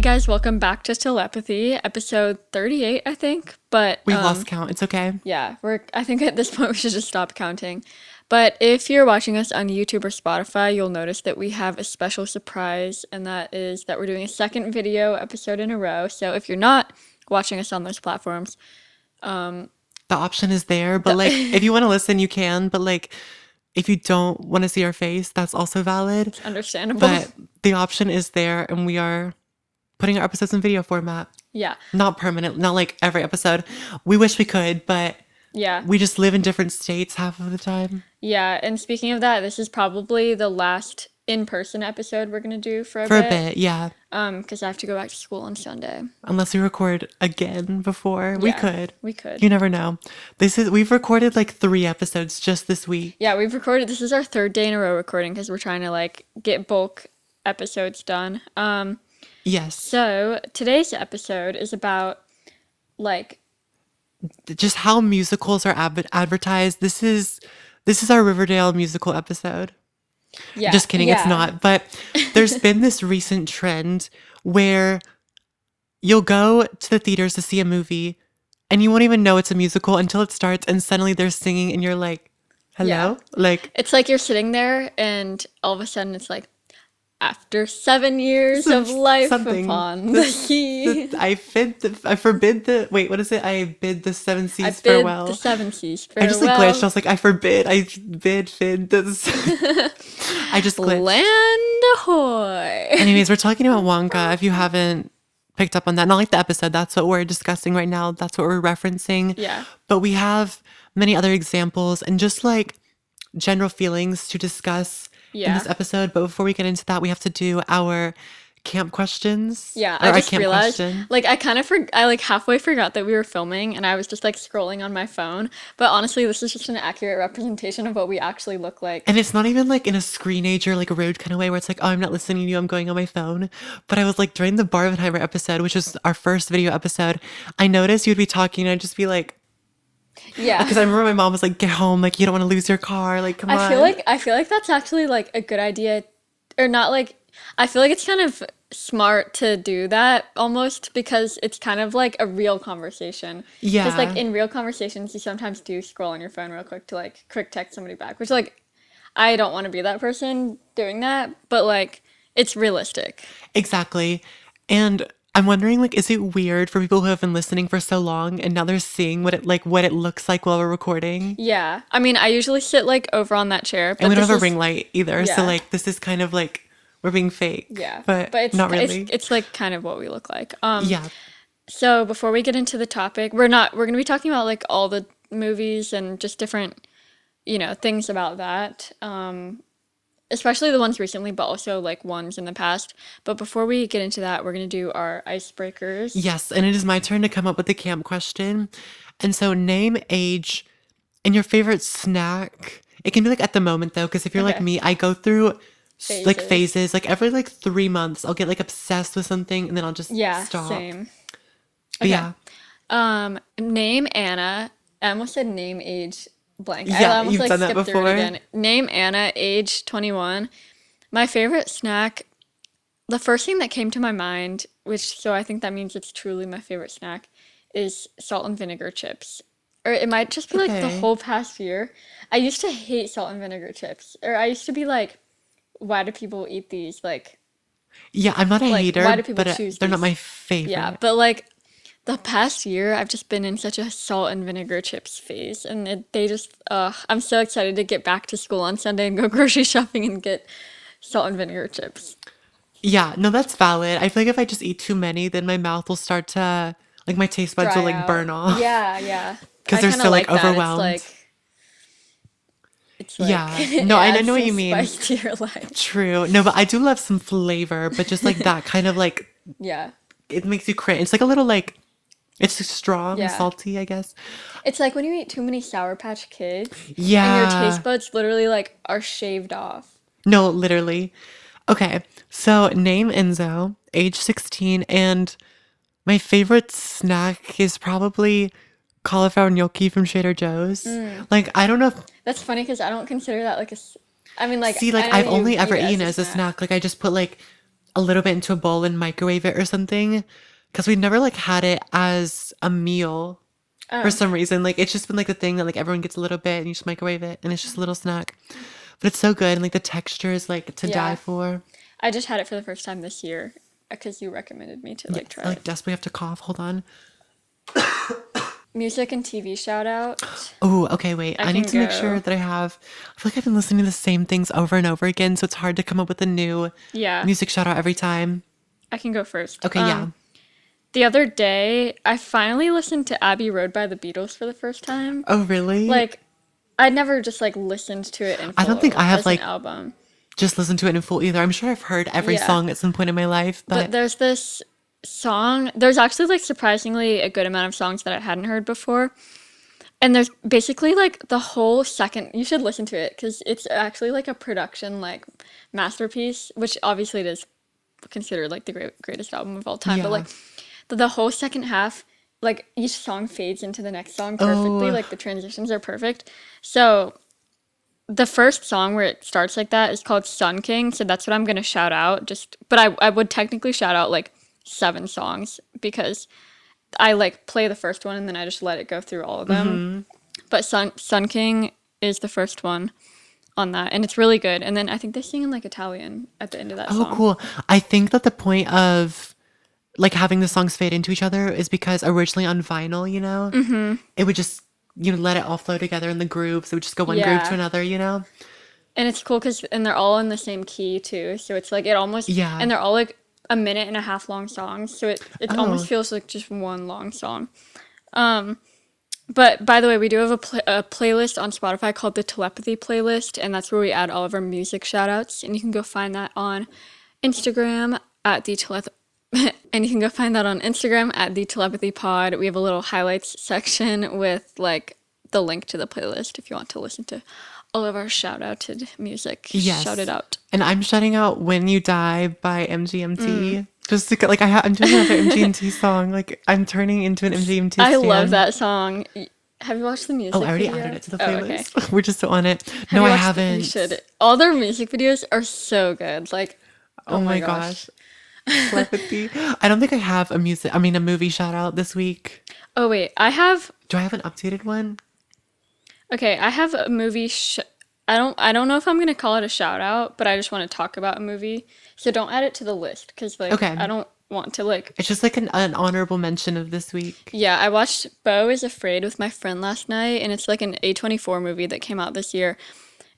Hey guys, welcome back to Telepathy, episode 38, I think. But We've lost count. It's okay. yeah, I think at this point we should just stop counting. But if you're watching us on YouTube or Spotify, you'll notice that we have a special surprise, and that is that we're doing a second video episode in a row. So if you're not watching us on those platforms, The option is there, but like if you want to listen, you can. But like if you don't want to see our face, that's also valid. it's understandable. But the option is there, and we are putting our episodes in video format. Yeah. Not permanent, not like every episode. We wish we could, but Yeah. we just live in different states half of the time. Yeah. And speaking of that, this is probably the last in-person episode we're going to do for a For bit. a bit, yeah. Because I have to go back to school on Sunday. Unless we record again before. We Yeah, could. We could. You never know. We've recorded like 3 episodes just this week. Yeah, this is our third day in a row recording because we're trying to like get bulk episodes done. Yes. So today's episode is about like, Just how musicals are advertised. This is our Riverdale musical episode. yeah. Just kidding, yeah. it's not. But there's been this recent trend where you'll go to the theaters to see a movie and you won't even know it's a musical until it starts and suddenly they're singing and you're like, hello? Yeah. Like, It's like you're sitting there and all of a sudden it's like, after 7 years of life something. upon the sea. I bid the 7 seas I bid farewell. the 7 seas I farewell. just like glitched. I was like, I bid this. I just glitched. Land ahoy. Anyways, we're talking about Wonka. If you haven't picked up on that, not like the episode, that's what we're discussing right now. That's what we're referencing. Yeah. But we have many other examples and just like general feelings to discuss in Yeah. this episode. But before we get into that, we have to do our camp questions. Yeah, Or I our just camp realized, question. like, I like halfway forgot that we were filming, and I was just like scrolling on my phone. But honestly, this is just an accurate representation of what we actually look like. And it's not even like in a screenage or like a rude kind of way where it's like, oh, I'm not listening to you, I'm going on my phone. But I was like, during the Barbenheimer episode, which was our first video episode, I noticed you'd be talking and I'd just be like, Yeah, because I remember my mom was like, get home, like you don't want to lose your car, like come on. I feel like that's actually like a good idea, or not like. I feel like it's kind of smart to do that almost because it's kind of like a real conversation. Yeah. Because like in real conversations, you sometimes do scroll on your phone real quick to like quick text somebody back, which like I don't want to be that person doing that, but like it's realistic. Exactly. And I'm wondering, like, is it weird for people who have been listening for so long and now they're seeing what it looks like while we're recording? Yeah. I mean, I usually sit like over on that chair, but And we don't this have a is- ring light either. Yeah. So like this is kind of like we're being fake. Yeah. But it's not really. it's like kind of what we look like. Yeah. So before we get into the topic, we're going to be talking about like all the movies and just different, things about that. Especially the ones recently, but also like ones in the past. But before we get into that, we're going to do our icebreakers. Yes, and it is my turn to come up with the camp question. And so name, age, and your favorite snack. It can be like at the moment though, because if you're like Okay. me, I go through like Phases. phases. Like every like 3 months, I'll get like obsessed with something and then I'll just Yeah, stop. same. But yeah. Name Anna. I almost said name age blank. I Yeah, almost you've done that skipped through it before. again. Name Anna, age 21. My favorite snack, the first thing that came to my mind, so I think that means it's truly my favorite snack, is salt and vinegar chips. Or it might just be like the Okay. whole past year. I used to hate salt and vinegar chips. Or I used to be like, why do people eat these? Like, Yeah, I'm not a Like, hater, why do people but choose they're not these? my favorite. yeah, but like the past year, I've just been in such a salt and vinegar chips phase, and I'm so excited to get back to school on Sunday and go grocery shopping and get salt and vinegar chips. Yeah, no, that's valid. I feel like if I just eat too many, then my mouth will start to, like my taste buds will Dry like out. burn off. Yeah, yeah. 'Cause I they're kinda so, like, that. overwhelmed. It's like Yeah. it No, I adds know what some you mean. Spice to your life. True. No, but I do love some flavor, but just like that kind of like, Yeah. it makes you cringe. It's like a little like, it's strong, Yeah. salty, I guess. It's like when you eat too many Sour Patch Kids and Yeah. your taste buds literally like are shaved off. No, literally. Okay, so name Enzo, age 16, and my favorite snack is probably cauliflower gnocchi from Trader Joe's. Like, I don't know if, That's funny because I don't consider that like I mean, like, see, like, I know I've you only eat ever it eaten it as a snack. Like, I just put like a little bit into a bowl and microwave it or something. Because we've never like had it as a meal for Oh, some reason. Like it's just been like the thing that like everyone gets a little bit and you just microwave it and it's just a little snack. But it's so good and like the texture is like to die yeah. for. I just had it for the first time this year because you recommended me to Yes, like try I it. like desperately have to cough. Hold on. Music and TV shout out. Oh, okay, wait. I I need can to make sure go. that I feel like I've been listening to the same things over and over again, so it's hard to come up with a new Yeah, music shout out every time. I can go first. Okay, yeah. The other day, I finally listened to Abbey Road by the Beatles for the first time. Oh, really? Like, I never just like listened to it in I don't think I full have as an like album. just listened to it in full either. I'm sure I've heard every Yeah, song at some point in my life, but but there's this song. There's actually like surprisingly a good amount of songs that I hadn't heard before. And there's basically like the whole second, you should listen to it because it's actually like a production like masterpiece, which obviously it is considered like the greatest album of all time. But yeah. like the whole second half, like each song fades into the next song perfectly. Oh, Like the transitions are perfect. So the first song where it starts like that is called Sun King. So that's what I'm gonna shout out. Just, but I would technically shout out like 7 songs because I like play the first one and then I just let it go through all of them. But Sun King is the first one on that, and it's really good. And then I think they sing in like Italian at the end of that oh, song. cool. I think that the point of like having the songs fade into each other is because originally on vinyl, it would just, let it all flow together in the grooves. It would just go one groove to Yeah. another, And it's cool because and they're all in the same key too. So it's like it almost Yeah. and they're all like a minute and a half long songs. So it almost Oh, feels like just one long song. But by the way, we do have a playlist on Spotify called the Telepathy playlist, and that's where we add all of our music shout outs. And you can go find that on Instagram at the and you can go find that on Instagram at the Telepathy Pod. We have a little highlights section with like the link to the playlist if you want to listen to all of our shout outed music. Shout it yes. out. And I'm shutting out When You Die by MGMT. Just to, like, I'm doing another MGMT song. Like, I'm turning into an MGMT I love stan. that song. Have you watched the Oh, music I already video? added it to the Oh, okay. playlist. We're just so on it. Have No, you I watched you haven't. should. All their music videos are so good. Like, Oh oh my my gosh. gosh. Telepathy. I don't think I have a movie shout out this week. Oh wait, I have Do I have an updated one? okay, I have a movie I don't know if I'm going to call it a shout out, but I just want to talk about a movie. So don't add it to the list cuz like Okay. I don't want to like It's just like an honorable mention of this week. yeah, I watched Beau is Afraid with my friend last night and it's like an A24 movie that came out this year.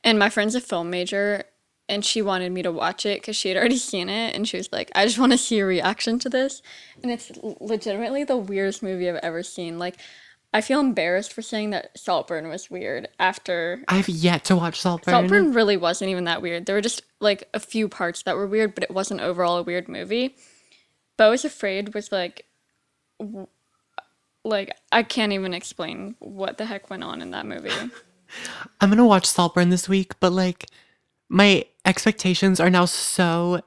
And my friend's a film major and she wanted me to watch it because she had already seen it and she was like, I just want to see a reaction to this. And it's legitimately the weirdest movie I've ever seen. Like, I feel embarrassed for saying that Saltburn was weird after. I've yet to watch Saltburn. Saltburn really wasn't even that weird. There were just like a few parts that were weird, but it wasn't overall a weird movie. Beau is Afraid was like I can't even explain what the heck went on in that movie. I'm gonna watch Saltburn this week, but like my expectations are now so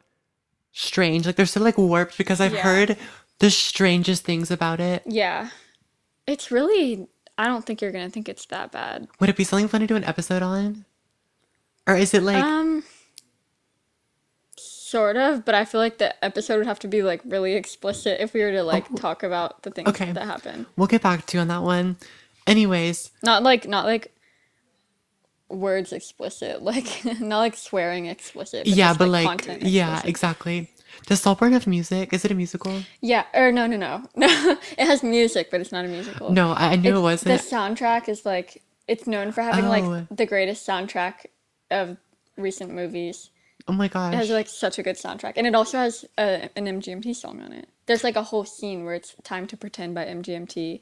strange. Like they're so like warped because I've Yeah. heard the strangest things about it. Yeah. It's really, I don't think you're gonna think it's that bad. Would it be something fun to do an episode on? Or is it like Um, Sort of, but I feel like the episode would have to be like really explicit if we were to like talk about the things okay, that happen. we'll get back to you on that one. Anyways, Not like words explicit, like not like swearing explicit, but yeah, just but like like content yeah, explicit. exactly. Does Saltburn have music? Is it a musical? Yeah, or no. No, it has music, but it's not a musical. No, I knew it The wasn't. soundtrack is like it's known for having like Oh, the greatest soundtrack of recent movies. oh my It has gosh. like such a good soundtrack, and it also has an MGMT song on it. There's like a whole scene where it's "Time to Pretend" by MGMT.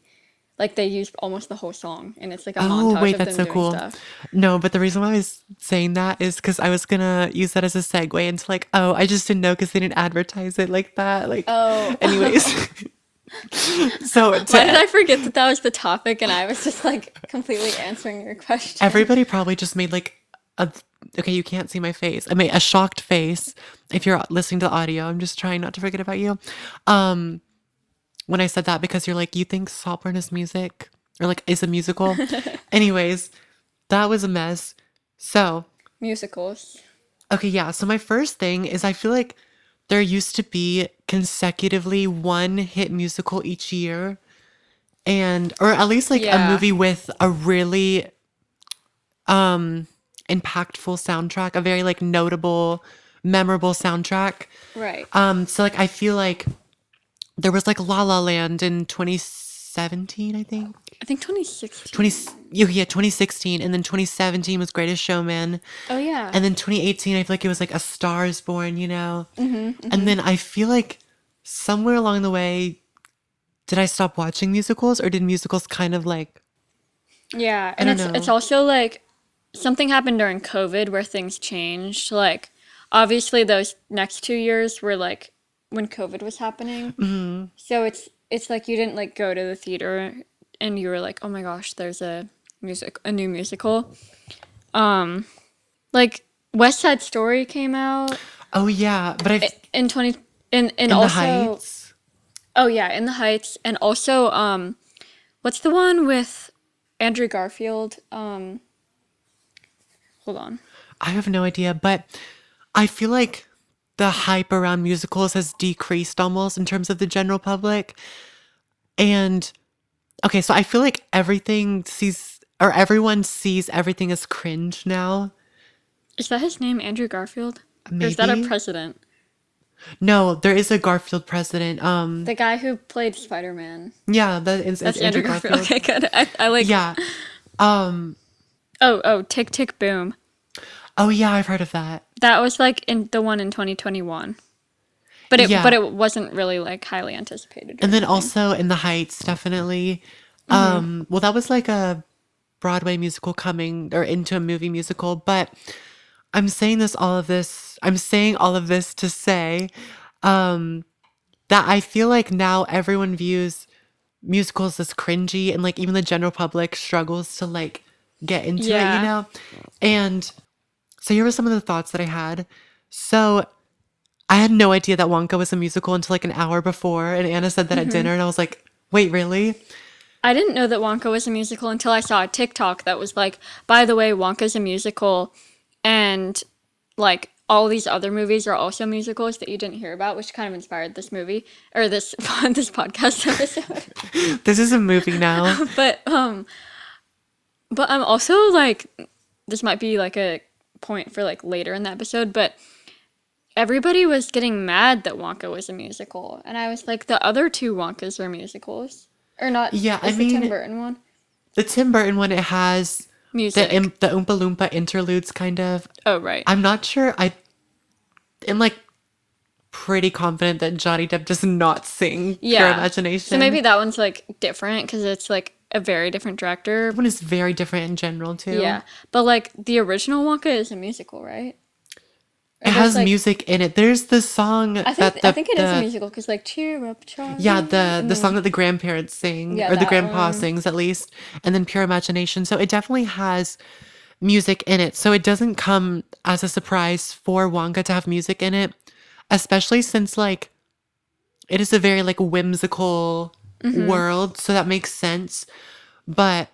Like they use almost the whole song, and it's like a Oh, montage wait, of that's them so doing cool. stuff. No, but the reason why I was saying that is because I was gonna use that as a segue into like, oh, I just didn't know because they didn't advertise it like that. Like, Oh, anyways, so why did to I forget that that was the topic, and I was just like completely answering your question? everybody probably just made like a okay, you can't see my face. I made a shocked face if you're listening to the audio. I'm just trying not to forget about you. Um, when I said that because you're like, you think Saltburn is music or like is a musical. Anyways, that was a mess. So Musicals. okay, yeah. So my first thing is I feel like there used to be consecutively one hit musical each year, and or at least like a Yeah, movie with a really impactful soundtrack, a very like notable, memorable soundtrack. right. So like I feel like there was like La La Land in 2017, I think. I think 20 2016. yeah, 2016, and then 2017 was Greatest Showman. Oh yeah. And then 2018 I feel like it was like A Star Is Born, you know. Mm-hmm, And mm-hmm. then I feel like somewhere along the way did I stop watching musicals, or did musicals kind of like, Yeah, I and don't it's know. also like something happened during COVID where things changed. Like obviously those next 2 years were like when COVID was happening. So it's like you didn't like go to the theater and you were like, "Oh my gosh, there's a new musical." Um like West Side Story came out Oh yeah, but I've in 20 and In the also Heights. oh yeah, In the Heights, and also what's the one with Andrew Garfield? Hold on. I have no idea, but I feel like the hype around musicals has decreased almost in terms of the general public. And okay, so I feel like everyone sees everything as cringe now. Is that his name, Andrew Garfield? Or is that a Maybe. president? No, there is a Garfield president. The guy who played Spider-Man. Yeah, that is That's Andrew Andrew Garfield. Garfield. Okay, good. I like. Yeah. Um. Oh, Tick Tick Boom. Oh yeah, I've heard of that. That was like in the one in 2021. But Yeah, it wasn't really like highly anticipated or and then anything. also In the Heights, definitely. Mm-hmm. Well, that was like a Broadway musical coming or into a movie musical, but I'm saying all of this to say that I feel like now everyone views musicals as cringy, and like even the general public struggles to like get into it, you Yeah. know? And so here were some of the thoughts that I had. So I had no idea that Wonka was a musical until like an hour before, and Anna said that at Mm-hmm. dinner, and I was like, wait, really? I didn't know that Wonka was a musical until I saw a TikTok that was like, by the way, Wonka's a musical, and like all these other movies are also musicals that you didn't hear about, which kind of inspired this movie or this this podcast episode. This is a movie now. But but I'm also like, this might be like a point for like later in the episode, but everybody was getting mad that Wonka was a musical, and I was like, the other two Wonkas are musicals, or not? Yeah, I Is the Tim mean, Burton one the Tim Burton one, it has music? the Oompa Loompa interludes, kind of. Oh right. I'm not sure. I am like pretty confident that Johnny Depp does not sing Pure Yeah. So Imagination. maybe that one's like different because it's like a very different director. That one is very different in general too. Yeah. But like the original Wonka is a musical, right? Or It there's has like music in it. There's the song that I think it is a the musical because like cheer up, Charlie. yeah, And the then song that the grandparents sing, yeah, or the that grandpa one. sings at least, and then Pure Imagination. So it definitely has music in it. So it doesn't come as a surprise for Wonka to have music in it, especially since like it is a very like whimsical world, so that makes sense. But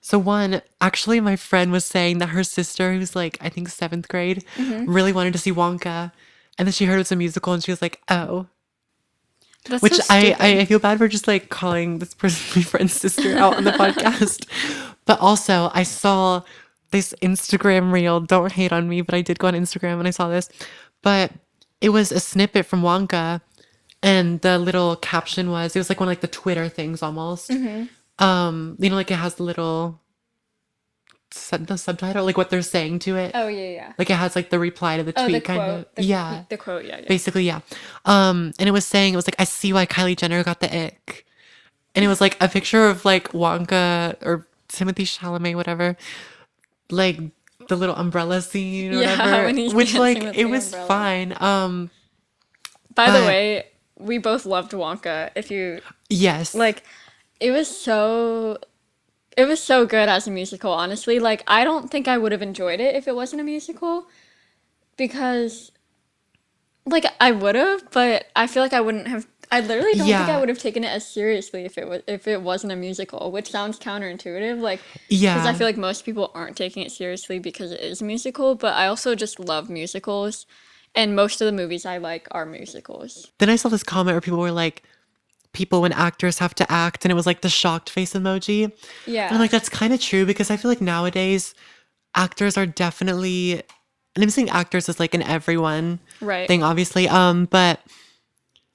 so one, actually my friend was saying that her sister, who's like I think 7th grade, really wanted to see Wonka, and then she heard it was a musical and she was like, "Oh." That's so Which stupid. I feel bad for just like calling this person my friend's sister out on the podcast. But also I saw this Instagram reel. Don't hate on me, but I did go on Instagram and I saw this. But it was a snippet from Wonka, and the little caption was, it was like one of like the Twitter things almost. You know, like it has the little the subtitle, like what they're saying to it. Oh yeah, yeah. Like it has like the reply to the Oh, the tweet kind of. quote, Yeah. the quote, yeah, yeah. Basically, yeah. And it was saying, it was like, I see why Kylie Jenner got the ick. And it was like a picture of like Wonka or Timothy Chalamet, whatever, like the little umbrella scene or Yeah, whatever, when he's which dancing like with it the was umbrella. fine. By the But way, we both loved Wonka. If you yes, like, it was so it was so good as a musical, honestly. Like, I don't think I would have enjoyed it if it wasn't a musical because, like, I would have, but I feel like I wouldn't have. I literally don't think I yeah, would have taken it as seriously if it wasn't a musical, which sounds counterintuitive, like, because I yeah, feel like most people aren't taking it seriously because it is a musical. But I also just love musicals, And most of the movies I like are musicals. Then I saw this comment where people were like, people when actors have to act, and it was like the shocked face emoji. And I'm Yeah. like, that's kind of true because I feel like nowadays actors are definitely, and I'm saying actors is like an everyone Right. thing, obviously. But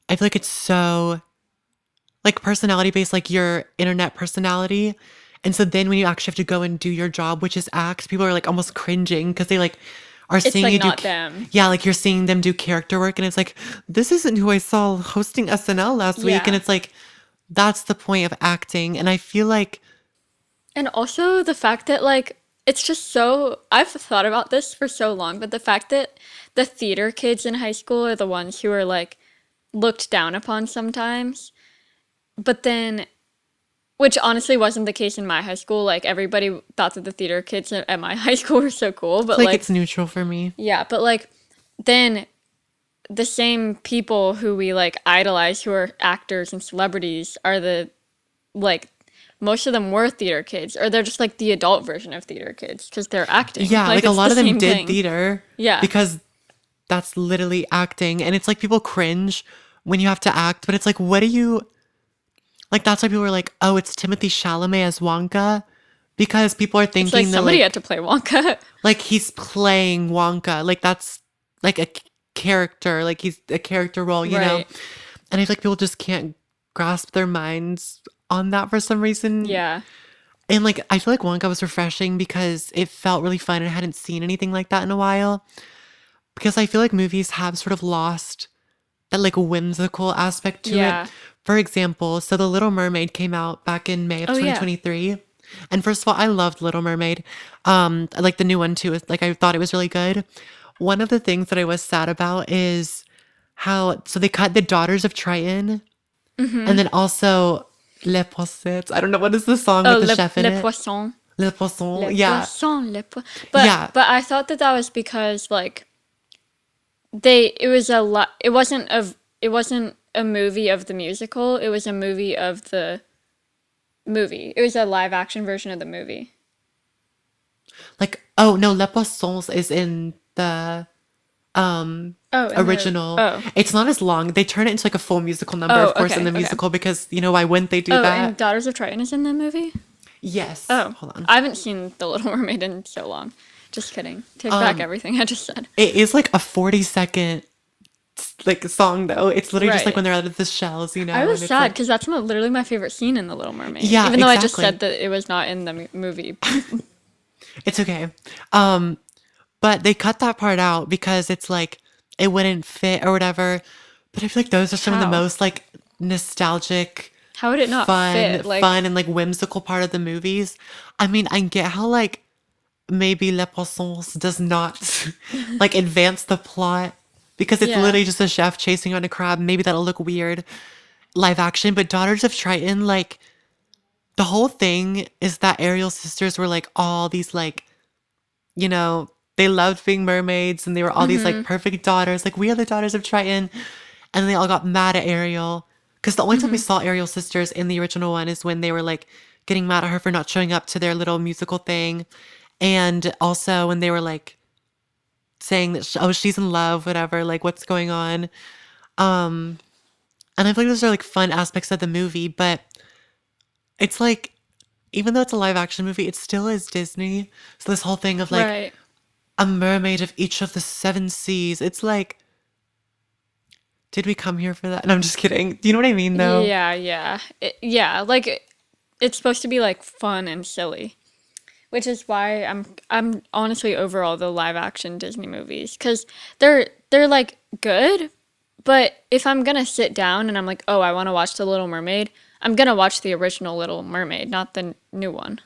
I feel like it's so like personality based, like your internet personality. And so then when you actually have to go and do your job, which is act, people are like almost cringing because they like are It's seeing like you do, not them. yeah, like you're seeing them do character work. And it's like, this isn't who I saw hosting SNL last week. And Yeah. it's like, that's the point of acting. And I feel like, And also the fact that like it's just so I've thought about this for so long, but the fact that the theater kids in high school are the ones who are like looked down upon sometimes, but then which honestly wasn't the case in my high school. Like everybody thought that the theater kids at my high school were so cool, but like like it's neutral for me. yeah, but like then the same people who we like idolize who are actors and celebrities are the like most of them were theater kids or they're just like the adult version of theater kids because they're acting. Yeah, like a it's lot the of them same did thing. theater. Yeah. Because that's literally acting. And it's like people cringe when you have to act, but it's like, what do you like? That's why people were like, oh, it's Timothy Chalamet as Wonka. Because people are It's like thinking that somebody had to play Wonka. like he's playing Wonka. Like that's like a character. Like he's a character role, you know? Right. And I feel like people just can't grasp their minds on that for some reason. Yeah. And like I feel like Wonka was refreshing because it felt really fun and I hadn't seen anything like that in a while. Because I feel like movies have sort of lost that like whimsical aspect to Yeah. it. For example, so The Little Mermaid came out back in May of Oh yeah. 2023. And first of all, I loved Little Mermaid. I like the new one too. Like I thought it was really good. One of the things that I was sad about is how so they cut the Daughters of Triton and then also Les Poissons. I don't know what is the song Oh, with the chef in le it. poisson. Les Poissons. Le Yeah. poisson, le po- Yeah. but I thought that that was because like they it was a lot it wasn't a movie of the musical, it was a movie of the movie. It was a live action version of the movie. Like, oh no, Les Poissons is in the Oh, and original. oh. It's not as long. They turn it into like a full musical number, Oh, of course, in okay, the okay. musical because you know why wouldn't they do Oh, that? and Daughters of Triton is in the movie? Yes. Oh. Hold on. I haven't seen The Little Mermaid in so long. Just kidding. Take back everything I just said. It is like a 40-second like song though. It's literally just like Right. when they're out of the shells, you know. I was and it's sad like, because that's literally my favorite scene in The Little Mermaid. Yeah, Even though I just exactly. said that it was not in the movie. it's okay. But they cut that part out because it's like it wouldn't fit or whatever. But I feel like those are some of the How? most like nostalgic How would it not fit? Like, fun and like whimsical part of the movies. I mean, I get how like maybe Les Poissons does not like advance the plot because it's Yeah. literally just a chef chasing around a crab. Maybe that'll look weird live action, but Daughters of Triton, like the whole thing is that Ariel's sisters were like all these like, you know, they loved being mermaids and they were all these like perfect daughters. Like we are the daughters of Triton. And they all got mad at Ariel. Because the only time we saw Ariel's sisters in the original one is when they were like getting mad at her for not showing up to their little musical thing. And also when they were like saying that, oh, she's in love, whatever, like what's going on. And I feel like those are like fun aspects of the movie, but it's like, even though it's a live action movie, it still is Disney. So this whole thing of like right. a mermaid of each of the seven seas, it's like, did we come here for that? And I'm just kidding. Do you know what I mean though? Yeah, yeah. Yeah, like it's supposed to be like fun and silly. Which is why I'm honestly over all the live action Disney movies cuz they're like good, but if I'm going to sit down and I'm like, "Oh, I want to watch The Little Mermaid," I'm going to watch the original Little Mermaid, not the new one.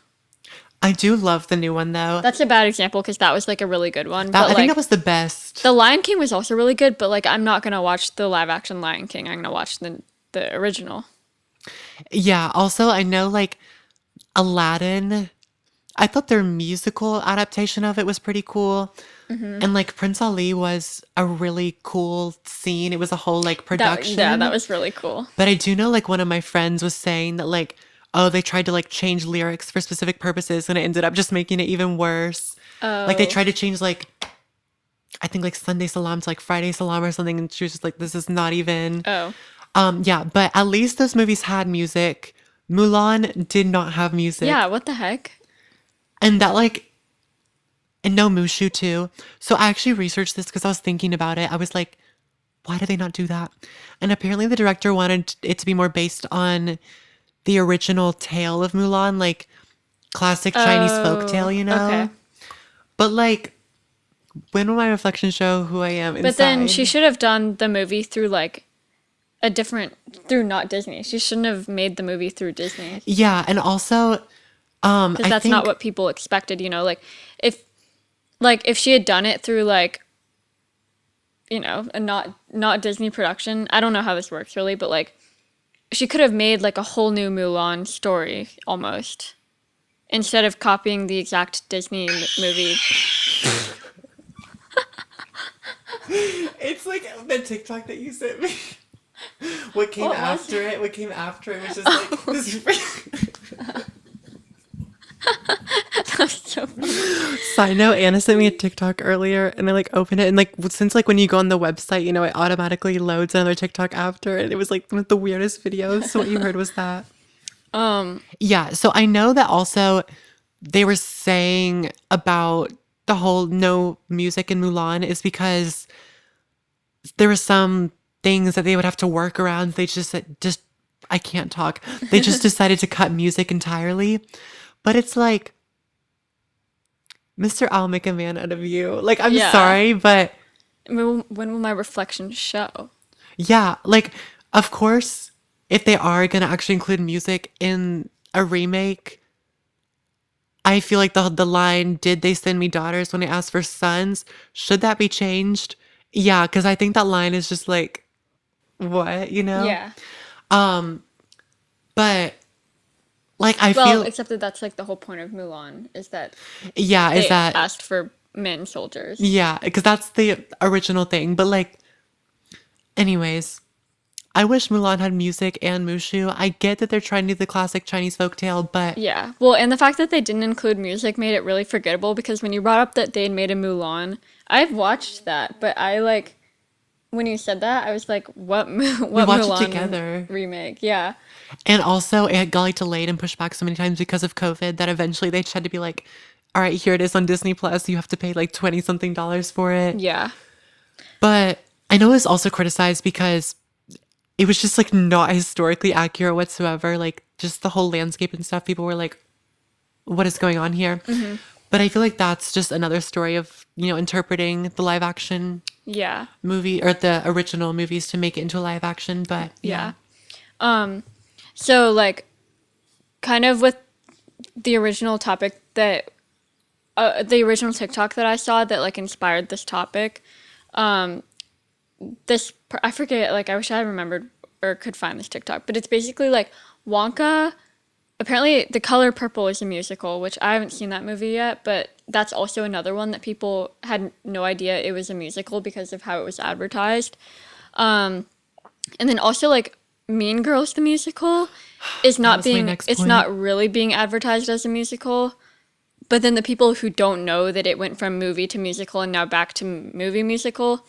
I do love the new one though. That's a bad example because that was like a really good one. That, But I think like that was the best. The Lion King was also really good, but like I'm not gonna watch the live action Lion King. I'm gonna watch the original. Yeah. Also, I know like Aladdin, I thought their musical adaptation of it was pretty cool. And like Prince Ali was a really cool scene. It was a whole like production. That was really cool. But I do know like one of my friends was saying that like, oh, they tried to like change lyrics for specific purposes and it ended up just making it even worse. Like they Oh. tried to change like I think like Sunday Salam to like Friday Salam or something, and she was just like, this is not even. Oh. Yeah, but at least those movies had music. Mulan did not have Yeah, music, what the heck? and that like, and no Mushu too. So I actually researched this because I was thinking about it. I was like, why do they not do that? And apparently the director wanted it to be more based on the original tale of Mulan, like classic Chinese Oh, folktale, you okay. know? But like, when will my reflection show who I am But then she inside? should have done the movie through like a different through not Disney. She shouldn't have made the movie through Disney Yeah, and also, because I that's not think, what people expected, you know, if she had done it through like, you know, a not Disney production. I don't know how this works really, but like she could have made like a whole new Mulan story almost instead of copying the exact Disney movie. it's like the TikTok that you sent me. What came What was after it? What came after it was just like this. That's so funny. Side note, Anna sent me a TikTok earlier, and I like opened it, and like since like when you go on the website, you know, it automatically loads another TikTok after, and it was like one of the weirdest videos. So what you heard was that. Yeah, so I know that also they were saying about the whole no music in Mulan is because there were some things that they would have to work around. They just I can't talk. They just decided to cut music entirely. But it's like, Mr. I'll make a man out of you. Like, I'm Yeah. sorry, but When will my reflection show? yeah, like, of course, if they are gonna actually include music in a remake, I feel like the line, did they send me daughters when I asked for sons? Should that be changed? Yeah, because I think that line is just like, what, you know? Yeah. But like I Well, feel, except that that's like the whole point of Mulan is that yeah, is they that, asked for men soldiers. yeah, because that's the original thing. But like, anyways, I wish Mulan had music and Mushu. I get that they're trying to do the classic Chinese folktale, but Yeah. Well, and the fact that they didn't include music made it really forgettable because when you brought up that they had made a Mulan, I've watched that, but I like when you said that, I was like, we what watched it Mulan together. remake? Yeah. And also, it got like delayed and pushed back so many times because of COVID that eventually they just had to be like, all right, here it is on Disney Plus. You have to pay like 20 something dollars for it. Yeah. But I know it was also criticized because it was just like not historically accurate whatsoever. Like, just the whole landscape and stuff. People were like, what is going on here? But I feel like that's just another story of, you know, interpreting the live action Yeah. movie or the original movies to make it into a live action. But yeah. Yeah. So like kind of with the original topic that the original TikTok that I saw that like inspired this topic. I forget, like I wish I had remembered or could find this TikTok, but it's basically like Wonka. Apparently, The Color Purple is a musical, which I haven't seen that movie yet, but that's also another one that people had no idea it was a musical because of how it was advertised. And then also like Mean Girls the musical is That not was my being next it's point. not really being advertised as a musical. But then the people who don't know that it went from movie to musical and now back to movie musical,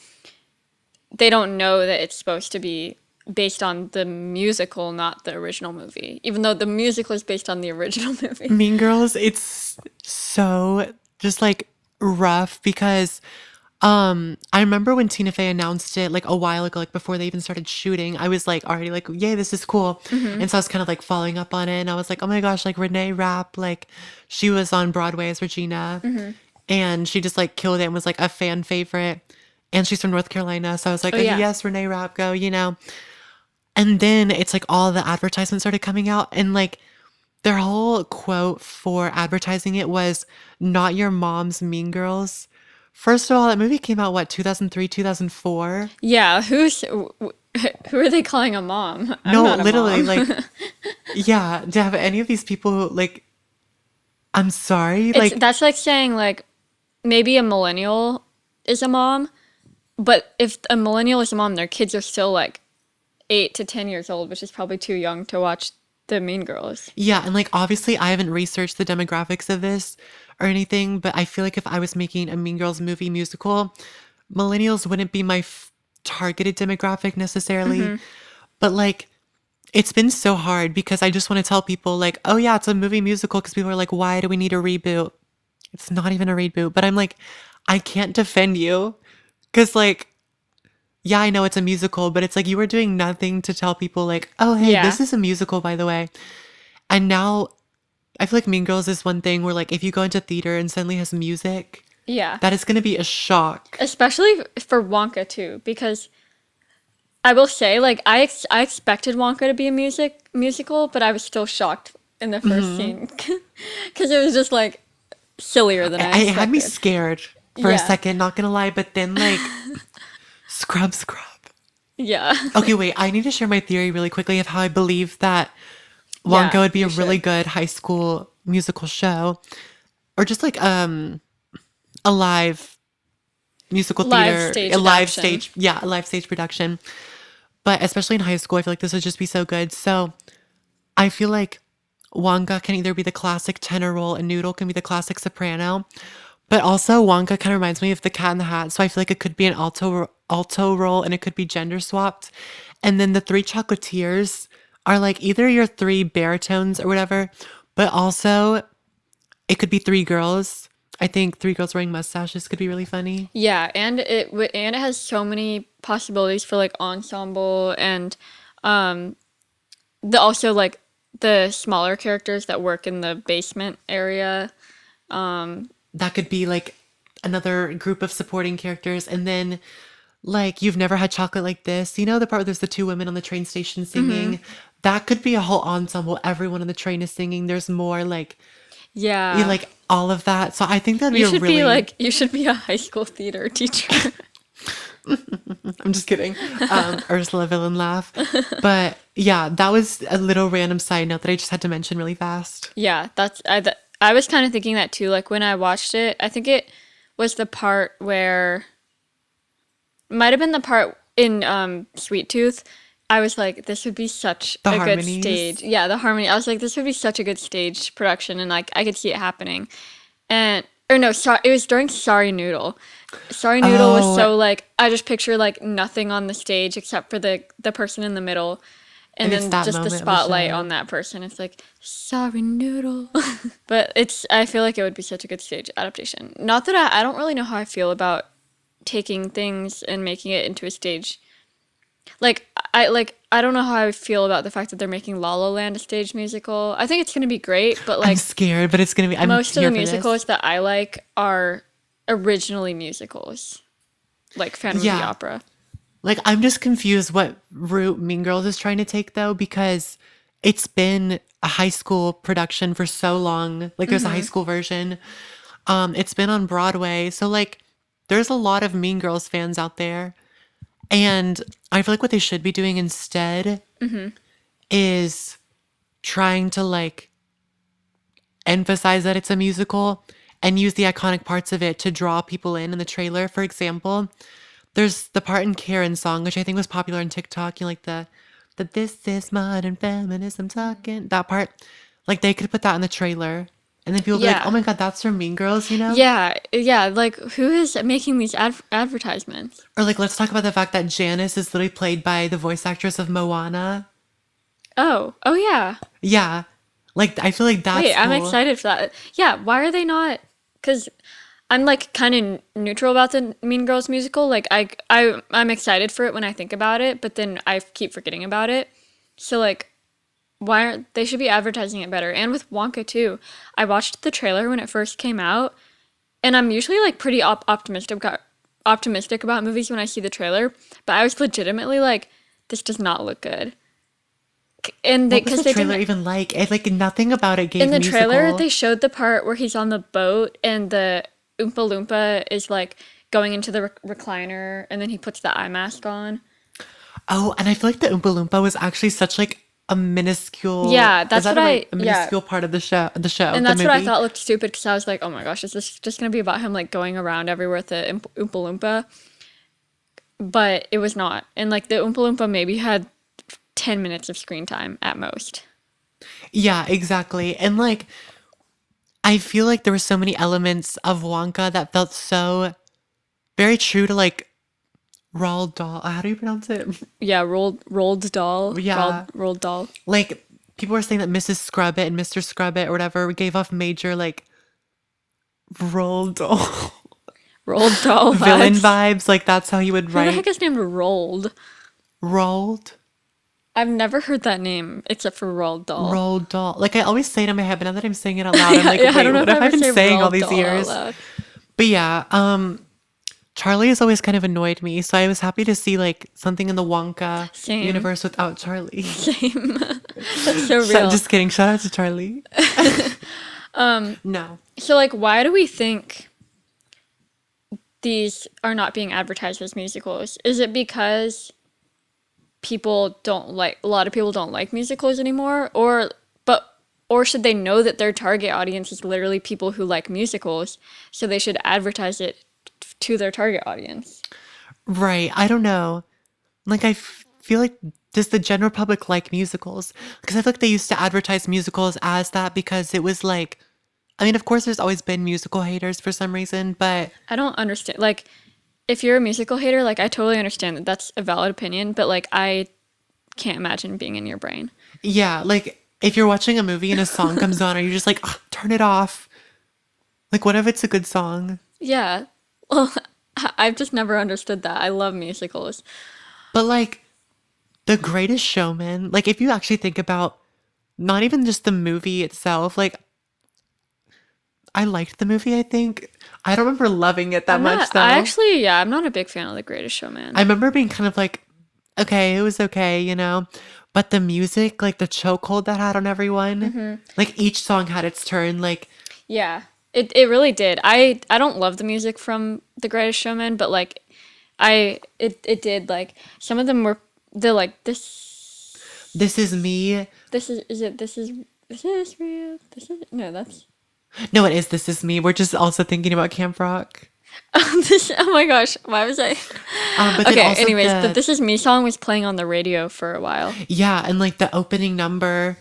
they don't know that it's supposed to be based on the musical, not the original movie. Even though the musical is based on the original movie. Mean Girls, it's so just like rough because I remember when Tina Fey announced it like a while ago, like before they even started shooting, I was like already like, yay, this is cool. And so I was kind of like following up on it and I was like, oh my gosh, like Renee Rapp, like she was on Broadway as Regina and she just like killed it and was like a fan favorite. And she's from North Carolina. So I was like, Oh oh, yeah. yes, Renee Rapp, go, you know. And then it's like all the advertisements started coming out and like their whole quote for advertising it was not your mom's Mean Girls. First of all, that movie came out what, 2003, 2004? Yeah, who are they calling a mom? I'm No, not a literally mom. like yeah, to have any of these people like I'm sorry, It's like that's like saying like maybe a millennial is a mom, but if a millennial is a mom, their kids are still like 8 to 10 years old, which is probably too young to watch the Mean Girls. yeah, and like obviously I haven't researched the demographics of this or anything, but I feel like if I was making a Mean Girls movie musical, millennials wouldn't be my targeted demographic necessarily, Mm-hmm. but like it's been so hard because I just want to tell people like, oh yeah, it's a movie musical because people are like, why do we need a reboot? It's not even a reboot, but I'm like, I can't defend you because like, yeah, I know it's a musical, but it's like you were doing nothing to tell people like, oh hey, Yeah. this is a musical by the way. And now I feel like Mean Girls is one thing where like if you go into theater and suddenly has music, Yeah. that is going to be a shock. Especially for Wonka too, because I will say, like, I expected Wonka to be a musical, but I was still shocked in the first scene because it was just like sillier than I It had me expected. scared for a Yeah, second, not gonna lie, but then like scrub. yeah, Okay, wait, I need to share my theory really quickly of how I believe that Wonka yeah. would be a You really should. good high school musical show or just like a live musical Live theater, stage a live adaptation. stage, yeah, a live stage production. But especially in high school, I feel like this would just be so good. So I feel like Wonka can either be the classic tenor role and Noodle can be the classic soprano. But also Wonka kind of reminds me of the Cat in the Hat, so I feel like it could be an alto role and it could be gender swapped. And then the three Chocolatiers are like either your three baritones or whatever, but also it could be three girls. I think three girls wearing mustaches could be really funny. Yeah, and it has so many possibilities for like ensemble and the also like the smaller characters that work in the basement area. That could be like another group of supporting characters. And then like you've never had chocolate like this. You know the part where there's the two women on the train station singing? That could be a whole ensemble. Everyone on the train is singing. There's more like Yeah. like all of that. So I think that'd be a really You should be a high school theater teacher. I'm just kidding. Ursula villain laugh. But yeah, that was a little random side note that I just had to mention really fast. Yeah, I was kind of thinking that too. Like when I watched it, I think it was the part where might have been the part in Sweet Tooth. I was like, this would be such The a good stage. harmonies. Yeah, the harmony. I was like, this would be such a good stage production, and like I could see it happening. And or no, sorry, it was during Sorry Noodle. Sorry Noodle was Oh, so like I just picture like nothing on the stage except for the person in the middle, and and it's then that just the moment of the spotlight show. on that person. It's like Sorry Noodle. But it's I feel like it would be such a good stage adaptation. Not that I don't really know how I feel about taking things and making it into a stage. I don't know how I feel about the fact that they're making La La Land a stage musical. I think it's gonna be great, but I'm like scared, but it's gonna be. I'm most of the here for this. musicals that I like are originally musicals, like Phantom of the Yeah, Opera. like I'm just confused what route Mean Girls is trying to take though, because it's been a high school production for so long. Like there's a high school version. It's been on Broadway, so like there's a lot of Mean Girls fans out there. And I feel like what they should be doing instead is trying to like emphasize that it's a musical and use the iconic parts of it to draw people in the trailer. For example, there's the part in Karen's song, which I think was popular on TikTok, you know, like the this is modern feminism talking, that part. Like they could put that in the trailer and then people be like, oh Yeah, my God, that's from Mean Girls, you know? yeah. Like who is making these advertisements? Or like, let's talk about the fact that Janice is literally played by the voice actress of Moana. Oh yeah. Yeah. Like, I feel like Wait, that's I'm cool. excited for that. Yeah, why are they not? Because I'm like kind of neutral about the Mean Girls musical. Like I'm excited for it when I think about it, but then I keep forgetting about it. So like, why aren't they should be advertising it better? And with Wonka too. I watched the trailer when it first came out, and I'm usually like pretty optimistic about movies when I see the trailer, but I was legitimately like, this does not look good. And they What was because the they trailer didn't even like? It, like, nothing about it in gave the trailer, musical. they showed the part where he's on the boat and the Oompa Loompa is like going into the recliner and then he puts the eye mask on. Oh, and I feel like the Oompa Loompa was actually such like a minuscule. Yeah, Is that's that what the right? I, A yeah. minuscule part of And the that's what I movie. thought looked stupid because I was like, oh my gosh, is this just going to be about him like going around everywhere with the Oompa Loompa? But it was not. And like the Oompa Loompa maybe had 10 minutes of screen time at most. Yeah, exactly. And like, I feel like there were so many elements of Wonka that felt so very true to like Roald Dahl. How do you pronounce it? Yeah, rolled doll, Yeah. rolled doll, Like people were saying that Mrs. Scrubbit and Mr. Scrubbit or whatever gave off major like Roald Dahl rolled doll villain vibes. vibes. Like that's how he would Who the heck write is named Rolled? Roald. I've never heard that name except for Roald Dahl. Roald Dahl. Like I always say it in my head, but now that I'm saying it out loud, I'm like, Yeah, I wait, don't know what if I have I ever been say saying all Roald these Dahl out years? loud. But yeah, Charlie has always kind of annoyed me, so I was happy to see like something in the Wonka Same. universe without Charlie. Same. That's so real. Just kidding. Shout out to Charlie. No. So, like, why do we think these are not being advertised as musicals? Is it because a lot of people don't like musicals anymore, or should they know that their target audience is literally people who like musicals, so they should advertise it to their target audience? Right. I don't know. Like, feel like, does the general public like musicals? Because I feel like they used to advertise musicals as that because it was like, I mean, of course, there's always been musical haters for some reason, but I don't understand. Like, if you're a musical hater, like, I totally understand that that's a valid opinion, but like, I can't imagine being in your brain. yeah, like, if you're watching a movie and a song comes on, are you just like, "Ugh, turn it off? Like, what if it's a good song? Yeah. Well, I've just never understood that. I love musicals. But like, The Greatest Showman, like, if you actually think about not even just the movie itself, like, I liked the movie, I think. I don't remember loving it that much, though. I'm not a big fan of The Greatest Showman. I remember being kind of like, okay, it was okay, you know? But the music, like the chokehold that had on everyone, like each song had its turn. Like, Yeah, it really did. I don't love the music from The Greatest Showman, but like it did, like some of them were they're like This Is Me. this is real. This is no that's No, it is This Is Me. We're just also thinking about Camp Rock. oh my gosh, why was I But then okay? also Anyways, the This Is Me song was playing on the radio for a while. yeah, and like the opening number,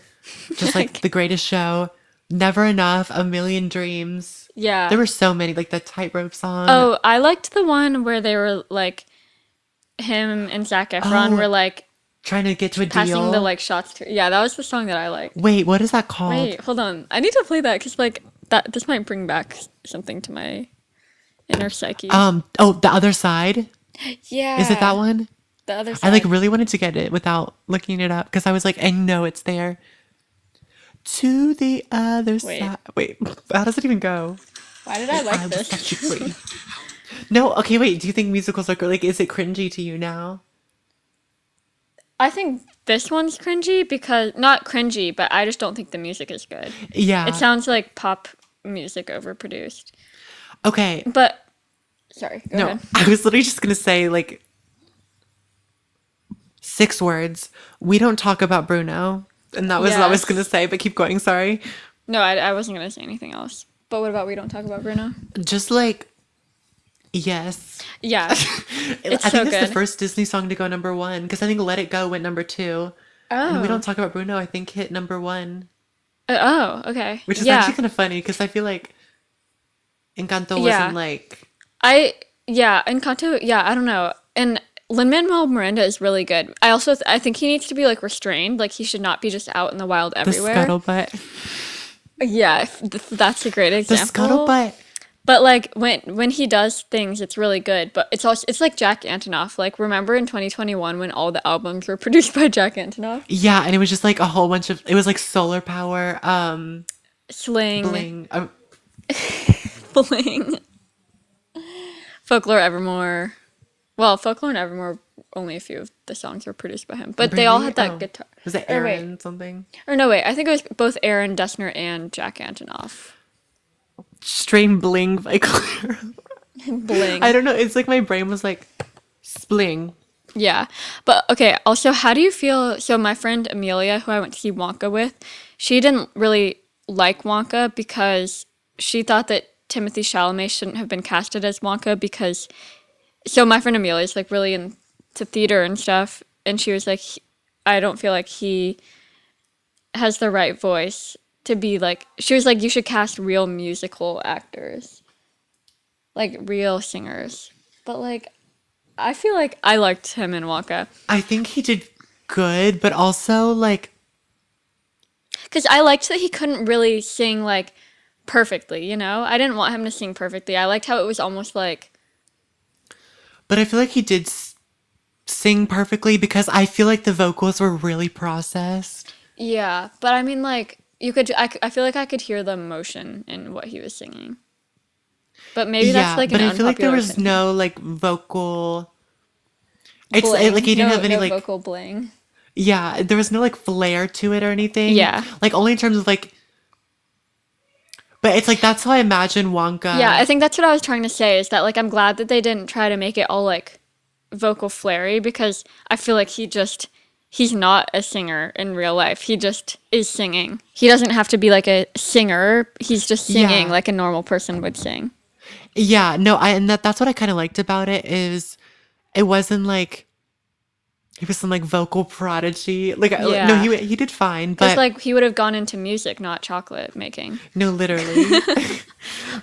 just like The Greatest Show, Never Enough, A Million Dreams. Yeah. There were so many, like the Tightrope song. Oh, I liked the one where they were like him and Zac Efron Oh, were like trying to get to a passing deal. the like shots to. Yeah, that was the song that I liked. Wait, what is that called? Wait, hold on. I need to play that because like that this might bring back something to my inner psyche. Oh, The Other Side. Yeah. Is it that one? The other I side. like really wanted to get it without looking it up because I was like, I know it's there. To the other Wait. side. Wait, how does it even go? Why did I like I will this? set you free. No, okay, wait. Do you think musicals are like? Is it cringy to you now? I think this one's cringy because not cringy, but I just don't think the music is good. Yeah. It sounds like pop music overproduced. Okay. But sorry, go No, ahead. I was literally just gonna say like 6 words. We don't talk about Bruno, and that was what I was Yes. gonna say. But keep going. Sorry. No, I wasn't gonna say anything else. But what about We Don't Talk About Bruno? Just like yes. Yeah, I it's think so it's the good. first Disney song to go number 1 because I think Let It Go went number 2. And We Oh. Don't Talk About Bruno, I think, hit number 1, Oh, okay. which is yeah. actually kind of funny because I feel like Encanto Yeah. wasn't like. Encanto, yeah, I don't know. And Lin-Manuel Miranda is really good. I think he needs to be like restrained. Like he should not be just out in the wild The everywhere. scuttlebutt. Yeah, that's a great The example. scuttlebutt. But like when he does things, it's really good. But it's like Jack Antonoff. Like remember in 2021 when all the albums were produced by Jack Antonoff? Yeah, and it was just like a whole bunch of. It was like Solar Power, Sling, Bling. Bling, Folklore Evermore. Well, Folklore and Evermore, only a few of the songs were produced by him, but they all Really? had that Oh. guitar. Was it Or wait. Aaron something? Or no, wait. I think it was both Aaron Dessner and Jack Antonoff. Strain Bling by Claire. Bling. I don't know. It's like my brain was like, spling. Yeah. But okay, also, how do you feel? So, my friend Amelia, who I went to see Wonka with, she didn't really like Wonka because she thought that Timothy Chalamet shouldn't have been casted as Wonka because. So, my friend Amelia is like really into theater and stuff. And she was like, I don't feel like he has the right voice to be like. She was like, you should cast real musical actors, like real singers. But like, I feel like I liked him in Wonka I think he did good, but also like, because I liked that he couldn't really sing like perfectly. I didn't want him to sing perfectly. I liked how it was almost like but I feel like he did sing perfectly because I feel like the vocals were really processed. yeah. But I mean, like you could. I feel like I could hear the emotion in what he was singing. But maybe that's Yeah, like an but I feel like there unpopular was opinion. no like vocal. Like Bling. he didn't No, have any no like, vocal bling. yeah, there was no like flair to it or anything. Yeah. Like only in terms of like, but it's like that's how I imagine Yeah, I Wonka. think that's what I was trying to say is that like I'm glad that they didn't try to make it all like vocal flary because I feel like he's not a singer in real life. He just is singing. He doesn't have to be like a singer. He's just singing Yeah, like a normal person would sing. yeah, no, I and that's what I kind of liked about it is it wasn't like he was some like vocal prodigy. Like no, Yeah. he did fine, Cuz but like he would have gone into music, not chocolate making. no, literally.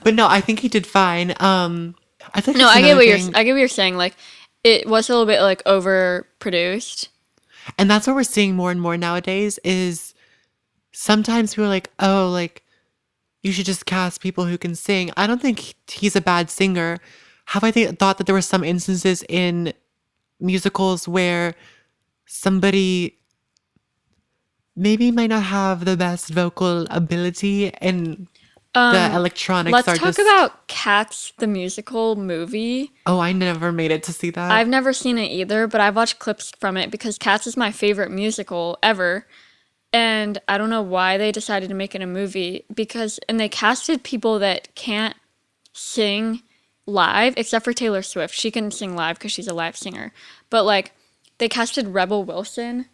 But no, I think he did fine. I think No, that's another thing, I get what you're saying like it was a little bit like overproduced. and that's what we're seeing more and more nowadays. Is sometimes people are like, oh, like you should just cast people who can sing. I don't think he's a bad singer. Have I thought that there were some instances in musicals where somebody maybe might not have the best vocal ability and the electronics Let's are talk just, about Cats the musical movie. oh, I never made it to see that. I've never seen it either, but I've watched clips from it because Cats is my favorite musical ever. And I don't know why they decided to make it a movie and they casted people that can't sing live except for Taylor Swift. She can sing live because she's a live singer. But like they casted Rebel Wilson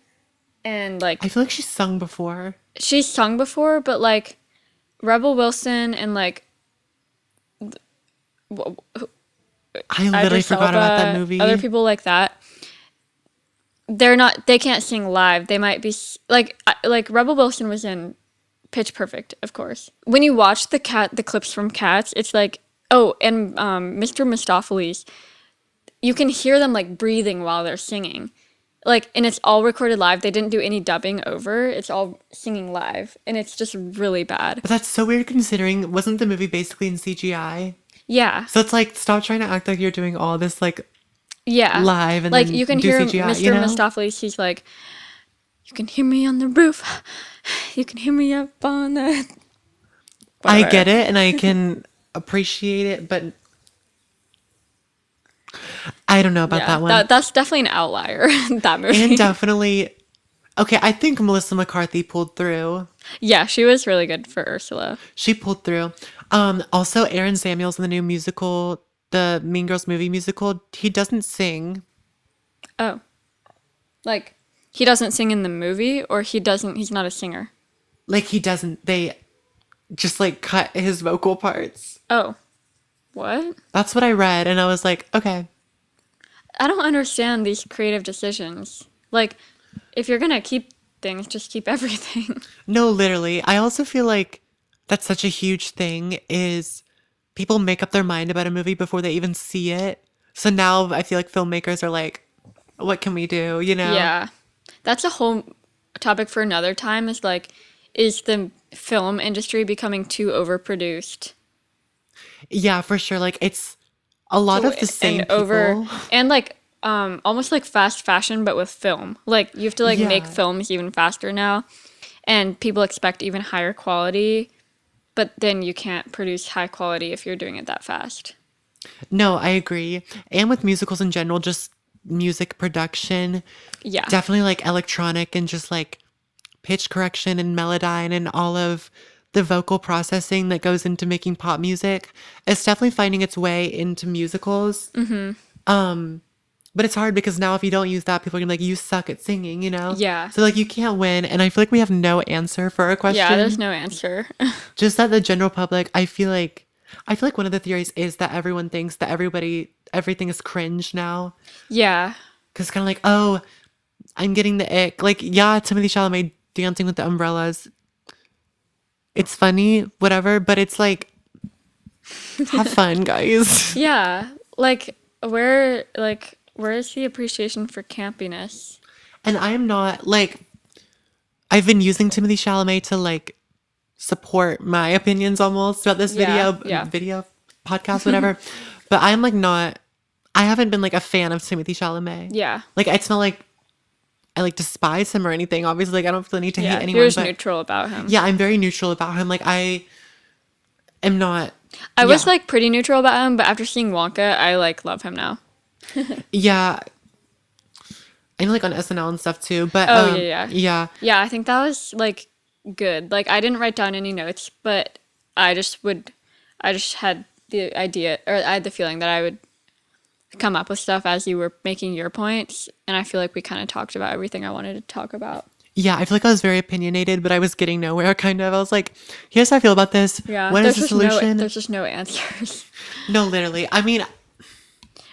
and like I feel like she's sung before. she's sung before, but like Rebel Wilson and like I literally Idris forgot about that Elba, other movie. people like that, they can't sing live. They might be like Rebel Wilson was in Pitch Perfect, of course. When you watch the clips from Cats, it's like oh, and Mr. Mistopheles, you can hear them like breathing while they're singing. Like and it's all recorded live. They didn't do any dubbing over. It's all singing live and it's just really bad. But that's so weird considering wasn't the movie basically in CGI? Yeah. So it's like stop trying to act like you're doing all this like Yeah. live and Like then you can do hear CGI, you Mr. know? Mistopheles, he's like, you can hear me on the roof. You can hear me up on the I whatever. get it and I can appreciate it, but I don't know about Yeah, that one. that's definitely an outlier, that And movie. definitely, okay, I think Melissa McCarthy pulled through. Yeah, she was really good for Ursula. She pulled through. Also, Aaron Samuels in the new musical, the Mean Girls movie musical, he doesn't sing. Oh. Like he doesn't sing in the movie or he's not a singer. Like, he doesn't, they just like cut his vocal parts. Oh. What? That's what I read, and I was like, okay. I don't understand these creative decisions. Like if you're going to keep things, just keep everything. No, literally. I also feel like that's such a huge thing is people make up their mind about a movie before they even see it. So now I feel like filmmakers are like, what can we do, you know? Yeah. That's a whole topic for another time is the film industry becoming too overproduced Yeah, for sure. Like it's a lot of the and same people. and like almost like fast fashion but with film. Like you have to like make Yeah. films even faster now and people expect even higher quality, but then you can't produce high quality if you're doing it that fast. No, I agree. And with musicals in general, just music production, Yeah. definitely like electronic and just like pitch correction and melodyne and all of the vocal processing that goes into making pop music. It's definitely finding its way into musicals. But it's hard because now if you don't use that, people are gonna be like, you suck at singing, you know? Yeah. So like you can't win. And I feel like we have no answer for a Yeah, there's question. no answer. Just that the general public, I feel like one of the theories is that everyone thinks that everything is cringe now. Yeah. Cause kind of like, oh, I'm getting the ick. Like, yeah, Timothy Chalamet dancing with the umbrellas. It's funny, whatever, but it's like, have fun, guys. Yeah. Like where is the appreciation for campiness? And I am not like, I've been using Timothy Chalamet to like support my opinions almost about this Yeah, yeah. video podcast, whatever. But I'm like not, I haven't been like a fan of Timothy Chalamet. Yeah. Like it's not like I like despise him or anything. Obviously, like I don't feel the need to hate Yeah, anyone. you're just But neutral about him. yeah, I'm very neutral about him. Like I am not. I was Yeah. like pretty neutral about him, but after seeing Wonka, I like love him now. Yeah. I know like on SNL and stuff too. But Oh yeah, yeah. yeah. Yeah, I think that was like good. Like I didn't write down any notes, but I just had the idea, or I had the feeling that I would come up with stuff as you were making your points, and I feel like we kind of talked about everything I wanted to talk about. Yeah, I feel like I was very opinionated, but I was getting nowhere kind of. I was like, here's how I feel about this. Yeah, What is the solution? there's just no answers. No, literally. I mean,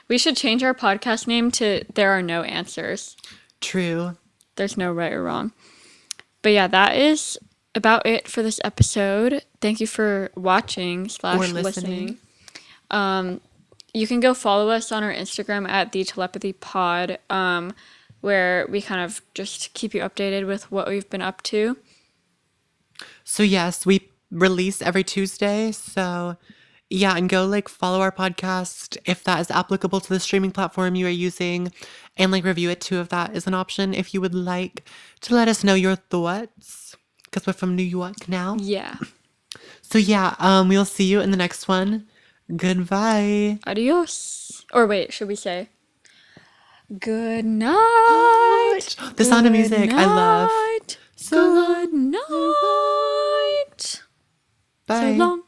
We should change our podcast name to There Are No Answers. true. There's no right or wrong. But yeah, that is about it for this episode. Thank you for watching / Or listening. listening. You can go follow us on our Instagram at the Telepathy Pod, where we kind of just keep you updated with what we've been up to. So yes, we release every Tuesday. So yeah, and go like follow our podcast if that is applicable to the streaming platform you are using, and like review it too if that is an option. If you would like to let us know your thoughts, because we're from New York now. Yeah. So yeah, we'll see you in the next one. Goodbye. Adios. Or wait, should we say good night? The Sound of Music, I love. Good night. So Good night. Bye. So long.